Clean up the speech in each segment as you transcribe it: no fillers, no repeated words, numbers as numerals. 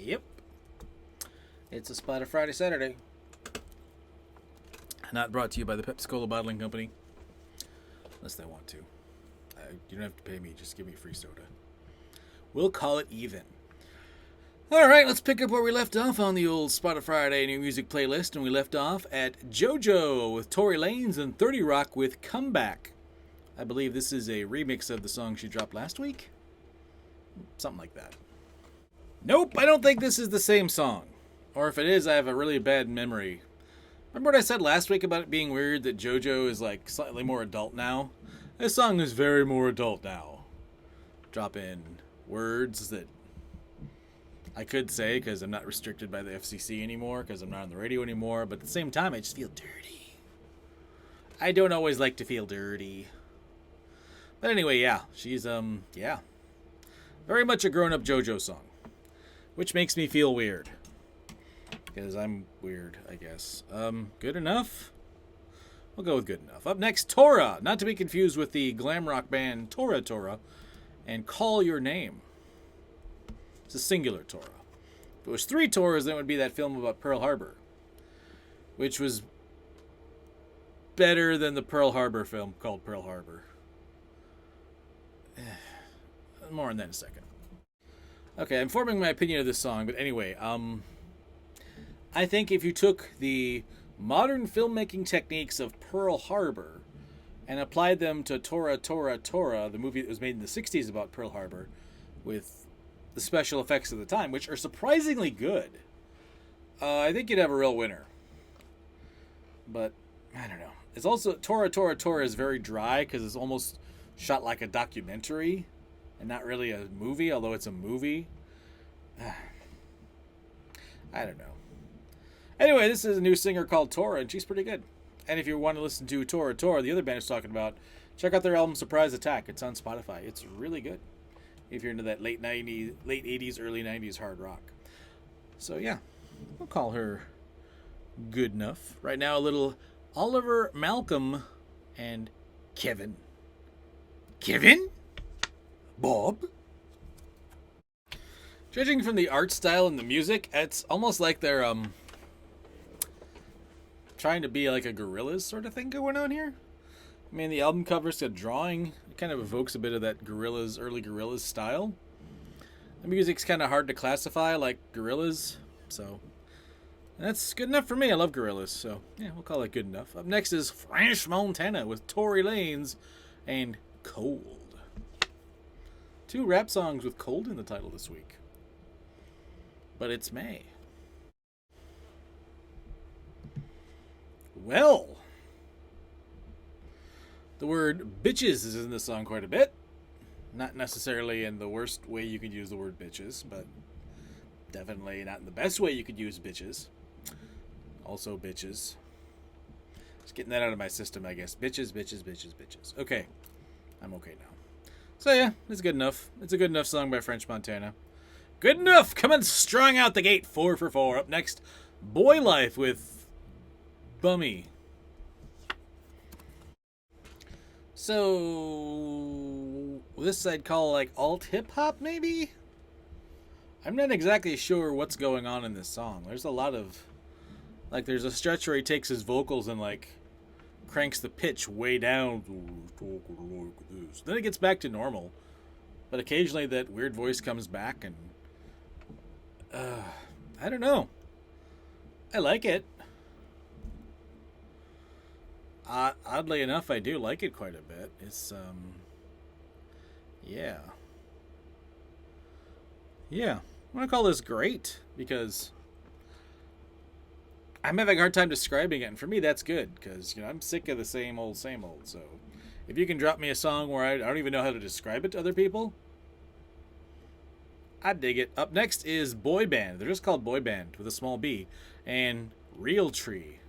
Yep. It's a Spot of Friday, Saturday. Not brought to you by the Pepsi-Cola Bottling Company. Unless they want to. You don't have to pay me. Just give me free soda. We'll call it even. Alright, let's pick up where we left off on the old Spot of Friday new music playlist. And we left off at JoJo with Tory Lanez and 30 Rock with Comeback. I believe this is a remix of the song she dropped last week. Something like that. Nope, I don't think this is the same song. Or if it is, I have a really bad memory. Remember what I said last week about it being weird that JoJo is like slightly more adult now? This song is very more adult now. Drop in words that I could say because I'm not restricted by the FCC anymore because I'm not on the radio anymore. But at the same time, I just feel dirty. I don't always like to feel dirty. But anyway, yeah. She's, yeah. Very much a grown-up JoJo song. Which makes me feel weird. Because I'm weird, I guess. Good enough? We'll go with good enough. Up next, Tora. Not to be confused with the glam rock band Tora. And Call Your Name. It's a singular Tora. If it was 3 Toras, then it would be that film about Pearl Harbor. Which was better than the Pearl Harbor film called Pearl Harbor. More on that in a second. Okay, I'm forming my opinion of this song, but anyway, I think if you took the modern filmmaking techniques of Pearl Harbor and applied them to Tora, the movie that was made in the 60s about Pearl Harbor, with the special effects of the time, which are surprisingly good, I think you'd have a real winner. But, I don't know. It's also, Tora is very dry because it's almost shot like a documentary and not really a movie, although it's a movie. I don't know. Anyway, this is a new singer called Tora, and she's pretty good. And if you want to listen to Tora, the other band is talking about, check out their album Surprise Attack. It's on Spotify. It's really good if you're into that late 80s, early 90s hard rock. So, yeah, we'll call her good enough. Right now, a little Oliver Malcolm and Kevin. Kevin? Bob? Judging from the art style and the music, it's almost like they're, trying to be like a Gorillaz sort of thing going on here. I mean, the album cover's a drawing. It kind of evokes a bit of that Gorillaz, early Gorillaz style. The music's kind of hard to classify like Gorillaz, so that's good enough for me. I love Gorillaz, so yeah, we'll call it good enough. Up next is French Montana with Tory Lanez and Cold. 2 rap songs with Cold in the title this week. But it's May. Well, the word bitches is in this song quite a bit. Not necessarily in the worst way you could use the word bitches, but definitely not in the best way you could use bitches. Also bitches. Just getting that out of my system, I guess. Bitches. Okay. I'm okay now. So yeah, it's good enough. It's a good enough song by French Montana. Good enough! Coming strong out the gate, 4 for 4. Up next, Boylife with Bummy. So, this I'd call like alt hip hop, maybe? I'm not exactly sure what's going on in this song. There's a lot of, like, there's a stretch where he takes his vocals and, like, cranks the pitch way down. Then it gets back to normal. But occasionally that weird voice comes back and, I don't know. I like it. Oddly enough, I do like it quite a bit. It's, yeah. Yeah. I'm going to call this great because I'm having a hard time describing it. And for me, that's good because, I'm sick of the same old. So if you can drop me a song where I don't even know how to describe it to other people, I dig it. Up next is Boy Band. They're just called Boy Band with a small b. And Real Tree.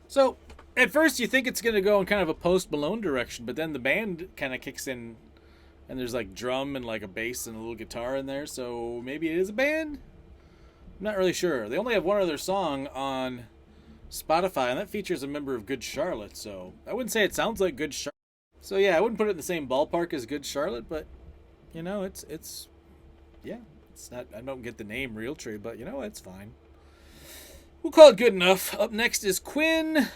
So, at first you think it's going to go in kind of a Post Malone direction, but then the band kind of kicks in, and there's like drum and like a bass and a little guitar in there, so maybe it is a band? I'm not really sure. They only have one other song on Spotify, and that features a member of Good Charlotte, so I wouldn't say it sounds like Good Charlotte. So yeah, I wouldn't put it in the same ballpark as Good Charlotte, but, it's yeah, it's not. I don't get the name Real Tree, but you know what? It's fine. We'll call it good enough. Up next is Quinn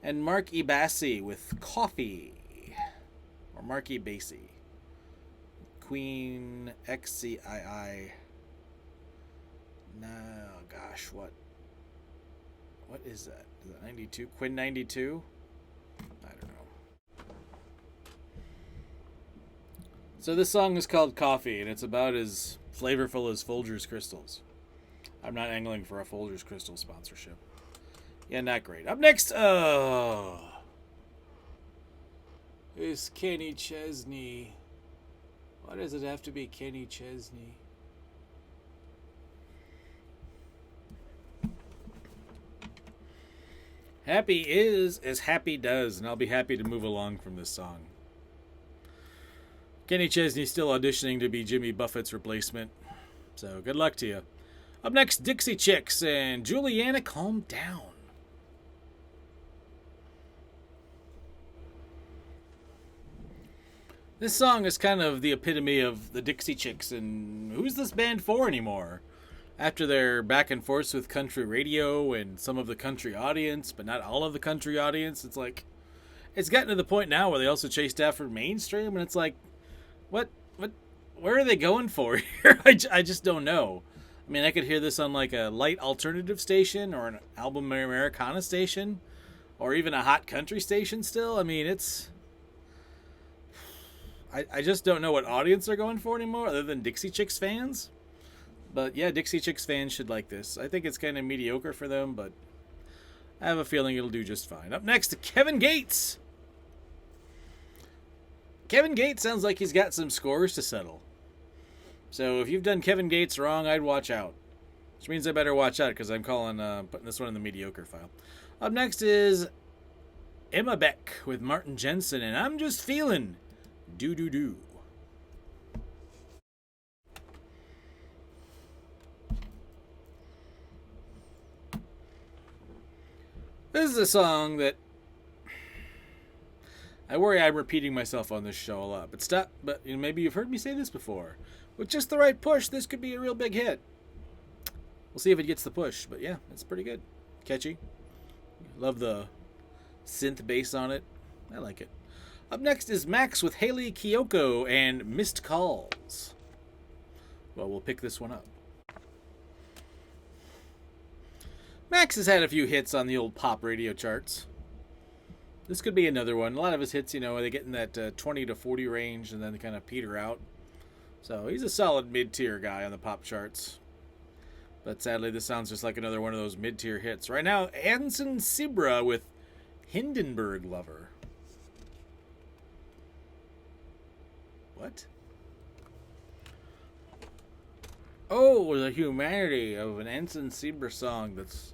and Mark Ibasi with Coffee. Or Mark Ibasi. Quinn XCII. No, gosh, what? What is that? Is that 92? Quinn 92? I don't know. So this song is called Coffee, and it's about as flavorful as Folgers Crystals. I'm not angling for a Folgers Crystal sponsorship. Yeah, not great. Up next, is Kenny Chesney. Why does it have to be Kenny Chesney? Happy is as happy does, and I'll be happy to move along from this song. Kenny Chesney's still auditioning to be Jimmy Buffett's replacement, so good luck to you. Up next, Dixie Chicks and Juliana, Calm Down. This song is kind of the epitome of the Dixie Chicks, and who's this band for anymore? After their back and forth with country radio and some of the country audience, but not all of the country audience, it's like, it's gotten to the point now where they also chased after mainstream, and it's like, where are they going for here? I just don't know. I mean, I could hear this on like a light alternative station or an album Americana station or even a hot country station still. I mean, I just don't know what audience they're going for anymore other than Dixie Chicks fans. But yeah, Dixie Chicks fans should like this. I think it's kind of mediocre for them, but I have a feeling it'll do just fine. Up next, Kevin Gates. Kevin Gates sounds like he's got some scores to settle. So if you've done Kevin Gates wrong, I'd watch out. Which means I better watch out because I'm putting this one in the mediocre file. Up next is Imabek with Martin Jensen, and I'm Just Feeling Do-Do-Do. This is a song that I worry I'm repeating myself on this show a lot. But maybe you've heard me say this before. With just the right push, this could be a real big hit. We'll see if it gets the push. But yeah, it's pretty good. Catchy. Love the synth bass on it. I like it. Up next is Max with Hayley Kiyoko and Missed Calls. Well, we'll pick this one up. Max has had a few hits on the old pop radio charts. This could be another one. A lot of his hits, they get in that 20 to 40 range and then they kind of peter out. So he's a solid mid-tier guy on the pop charts. But sadly, this sounds just like another one of those mid-tier hits. Right now, Anson Seabra with Hindenburg Lover. What? Oh, the humanity of an Anson Seabra song that's,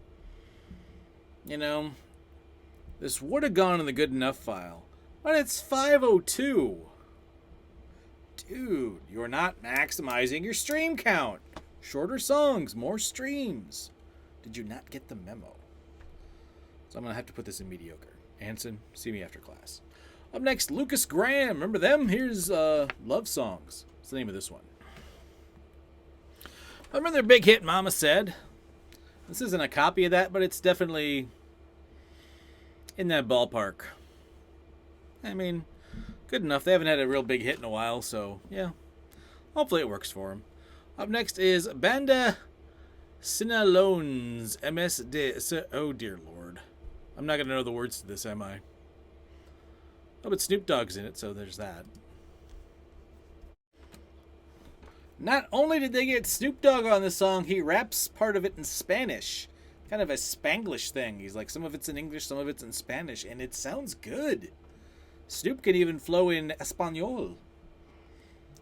this would have gone in the good enough file. But it's 502. Dude, you're not maximizing your stream count. Shorter songs, more streams. Did you not get the memo? So I'm going to have to put this in mediocre. Anson, see me after class. Up next, Lukas Graham. Remember them? Here's Love Songs. What's the name of this one? I remember their big hit, Mama Said. This isn't a copy of that, but it's definitely in that ballpark. I mean, good enough. They haven't had a real big hit in a while, so yeah. Hopefully it works for them. Up next is Banda Sinaloense, MSD. Oh, dear Lord. I'm not going to know the words to this, am I? Oh, but Snoop Dogg's in it, so there's that. Not only did they get Snoop Dogg on the song, he raps part of it in Spanish. Kind of a Spanglish thing. He's like, some of it's in English, some of it's in Spanish, and it sounds good. Snoop can even flow in Espanol.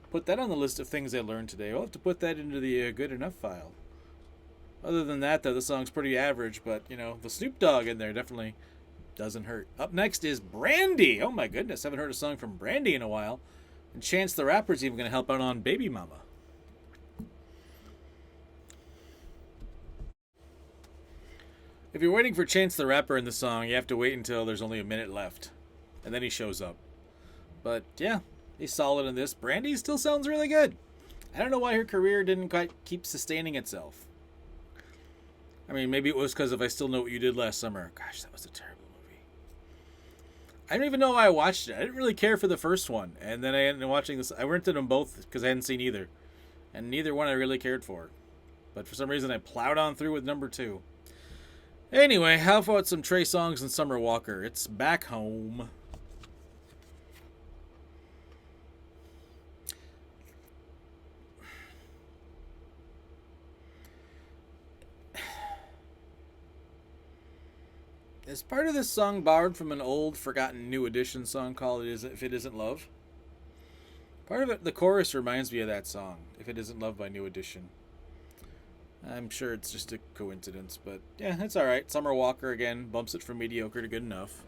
Put that on the list of things I learned today. I'll have to put that into the good enough file. Other than that, though, the song's pretty average, but, the Snoop Dogg in there definitely doesn't hurt. Up next is Brandy. Oh my goodness, haven't heard a song from Brandy in a while. And Chance the Rapper's even going to help out on Baby Mama. If you're waiting for Chance the Rapper in the song, you have to wait until there's only a minute left. And then he shows up. But, yeah, he's solid in this. Brandy still sounds really good. I don't know why her career didn't quite keep sustaining itself. I mean, maybe it was because of I Still Know What You Did Last Summer. Gosh, that was a terrible movie. I don't even know why I watched it. I didn't really care for the first one. And then I ended up watching this. I rented them both because I hadn't seen either. And neither one I really cared for. But for some reason, I plowed on through with number 2. Anyway, how about some Trey Songz and Summer Walker? It's Back Home. Is part of this song borrowed from an old, forgotten New Edition song called If It Isn't Love? Part of it, the chorus reminds me of that song, If It Isn't Love by New Edition. I'm sure it's just a coincidence, but yeah, it's alright. Summer Walker, again, bumps it from mediocre to good enough.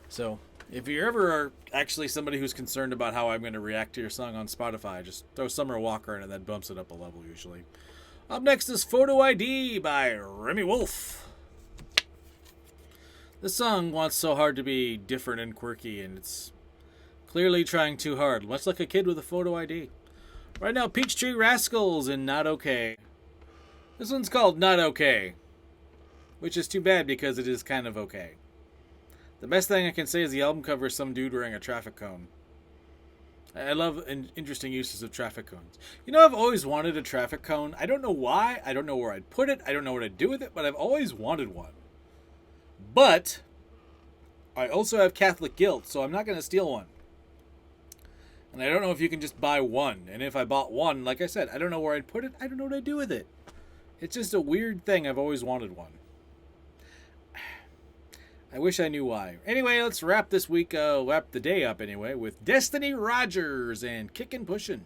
So, if you ever are actually somebody who's concerned about how I'm going to react to your song on Spotify, just throw Summer Walker in and that bumps it up a level usually. Up next is Photo ID by Remi Wolf. This song wants so hard to be different and quirky, and it's clearly trying too hard, much like a kid with a photo ID. Right now, Tree Rascals and Not Okay. This one's called Not Okay, which is too bad because it is kind of okay. The best thing I can say is the album cover is some dude wearing a traffic cone. I love interesting uses of traffic cones. You know, I've always wanted a traffic cone. I don't know why. I don't know where I'd put it. I don't know what I'd do with it, but I've always wanted one. But I also have Catholic guilt, so I'm not going to steal one. And I don't know if you can just buy one. And if I bought one, like I said, I don't know where I'd put it. I don't know what I'd do with it. It's just a weird thing. I've always wanted one. I wish I knew why. Anyway, let's wrap this week, wrap the day up anyway, with Destiny Rogers and Kickin' Pushin'.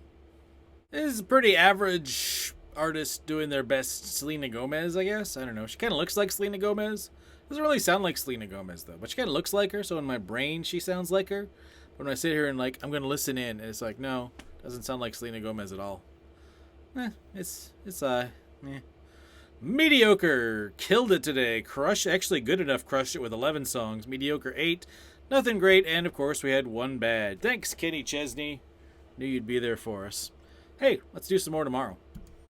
This is a pretty average artist doing their best Selena Gomez, I guess. I don't know. She kind of looks like Selena Gomez. Doesn't really sound like Selena Gomez, though. But she kind of looks like her, so in my brain, she sounds like her. But when I sit here and, like, I'm going to listen in, and it's like, no, doesn't sound like Selena Gomez at all. Mediocre. Killed it today. Actually good enough, crushed it with 11 songs. Mediocre 8. Nothing great, and, of course, we had one bad. Thanks, Kenny Chesney. Knew you'd be there for us. Hey, let's do some more tomorrow.